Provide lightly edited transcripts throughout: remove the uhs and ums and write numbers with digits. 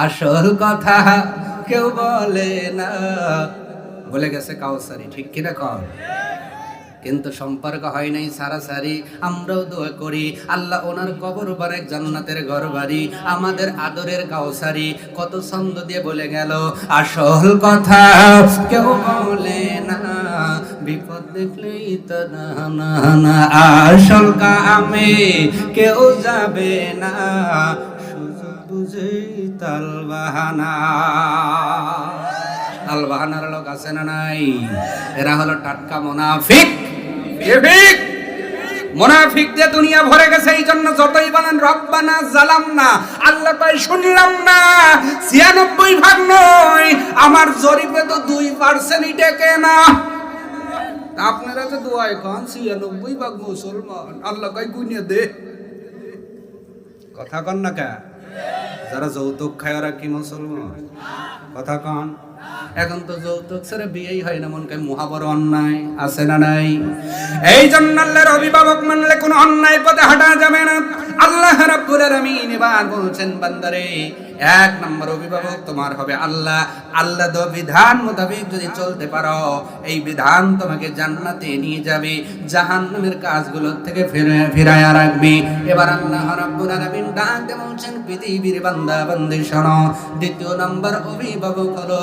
আসল কথা কেউ বলে না। বলে গেছে কাউসারি, ঠিক কিনা কর? কিন্তু সম্পর্ক হয় নাই সারাসারি। আমরাও দোয়া করি আল্লাহ ওনার কবর বারেক জান্নাতের ঘর বাড়ি, আমাদের আদরের কাউসারি কত ছন্দ দিয়ে বলে গেল, আসল কথা কেউ বলে না, বিপদ দেখলেই তো না না না, আসল কামে কেউ যাবে না, সুযোগ বুঝেই তাল বাহানা। তাল বাহানার লোক আছে না নাই? এরা হলো টাটকা মুনাফিক। মুনাফিক দিয়ে দুনিয়া ভরে গেছে। এই জন্য যতই বলেন রব্বানা জালামনা, আল্লাহ তাই শুনলাম না, 96% নয়, আমার জরিপে তো 2%ই টেকে না। আপনারা তো দোয়ায় খান 96% মুসলমান, আল্লাহ কই গুনিয়ে দে। কথা কন না কে? যারা যৌতুক খায় ওরা কি মুসলমান? কথা কন। এখন তো যৌতুক ছেড়ে বিয়েই হয় না, মন কে মহাবড় অন্যায় আছে না নাই? এই জন্য আল্লাহর অভিভাবক মানলে কোনো অন্যায় পথে হাঁটা যাবে না। আল্লাহ রাব্বুল আলামিন এবার বলছেন, বান্দারে, এক নম্বর অভিভাবক তোমার হবে আল্লাহ। আল্লাহ তো বিধান মোতাবেক যদি চলতে পারো, এই বিধান তোমাকে জান্নাতে নিয়ে যাবে, জাহান্নামের কাজগুলো থেকে ফিরায়া রাখবে। এবার আল্লাহ রাব্বুল আলামিন ডাক দিয়ে বলছেন, পৃথিবীর বান্দা বান্দি শোনো, দ্বিতীয় নম্বর অভিভাবক হলো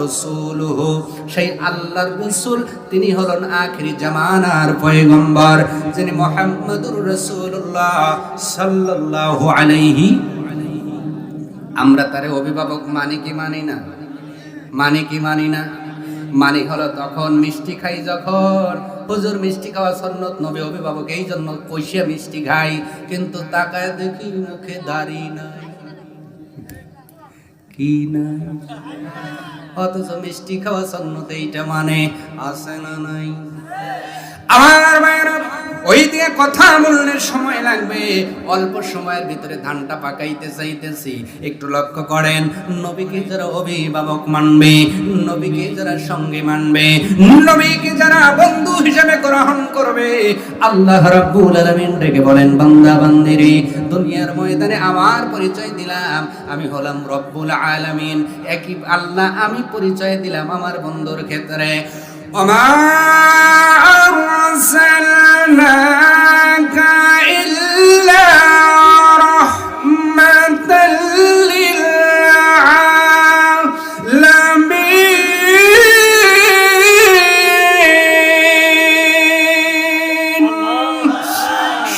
রাসূলুহু, সেই আল্লাহর রাসূল, তিনি হলেন আখিরি জামানার পয়গম্বর, যিনি মুহাম্মদুর রাসূলুল্লাহ সাল্লাল্লাহু আলাইহি। আমরা তারে অভিভাবক মানি কি মানি না? মানি কি মানি না? মানি হলো তখন মিষ্টি খাই যখন, হুজুর মিষ্টি খাওয়া সুন্নাত, নবী অভিভাবক এই জন্য কইসা মিষ্টি খাই, কিন্তু তাকায় দেখি মুখে দাড়ি নাই, কি নাই, অথচ মিষ্টি খাওয়া সুন্নাত, এইটা মানে আছে না নাই? আমার মায়েরা, ওই দিয়ে কথা বললে সময় লাগবে, অল্প সময়ের ভিতরে ধানটা পাকাইতে চাইতেছি। একটু লক্ষ্য করেন, নবীকে যারা অভিভাবক মানবে, নবীকে যারা সঙ্গে মানবে, নবীকে যারা বন্ধু হিসেবে গ্রহণ করবে, আল্লাহ রাব্বুল আলামিন ডেকে বলেন, বান্দা বান্দিরে, দুনিয়ার ময়দানে আমার পরিচয় দিলাম, আমি হলাম রব্বুল আলামিন। একই আল্লাহ আমি পরিচয় দিলাম আমার বন্ধুর ক্ষেত্রে, وما أرسلناك إلا رحمة للعالمين।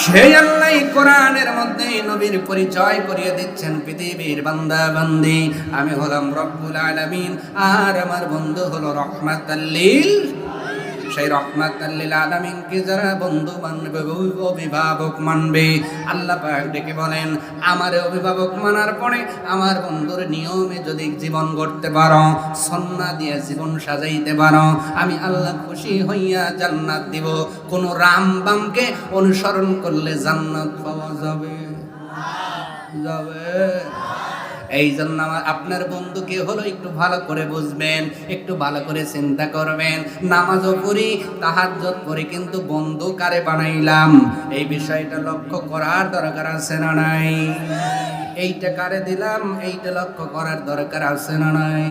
সেই আল্লাহ কোরআনের মধ্যে নবীর পরিচয় করিয়ে দিচ্ছেন, পৃথিবীর বান্দা বান্দি, আমি হলাম রব্বুল আলামিন, আর আমার বন্ধু হলো রহমাতাল লিল। সেই রহমাতাল লিল আলামিনকে যারা বন্ধু মানবে, অভিভাবক মানবে, আল্লাহ পাক ডেকে বলেন, আমার অভিভাবক মানার পরে আমার বন্ধুর নিয়মে যদি জীবন গড়তে পারো, সুন্নাহ দিয়ে জীবন সাজাইতে পারো, আমি আল্লাহ খুশি হইয়া জান্নাত দিব। কোন রামবামকে অনুসরণ করলে জান্নাত পাওয়া যাবে? যাবে? এই জন্য আমার আপনার বন্ধুকে হলো একটু ভালো করে বুঝবেন, একটু ভালো করে চিন্তা করবেন। নামাজও পড়ি, তাহাজ্জুদ পড়ি, কিন্তু বন্ধু কারে বানাইলাম, এই বিষয়টা লক্ষ্য করার দরকার আছে না নাই? এইটা কারে দিলাম, এইটা লক্ষ্য করার দরকার আছে না নাই?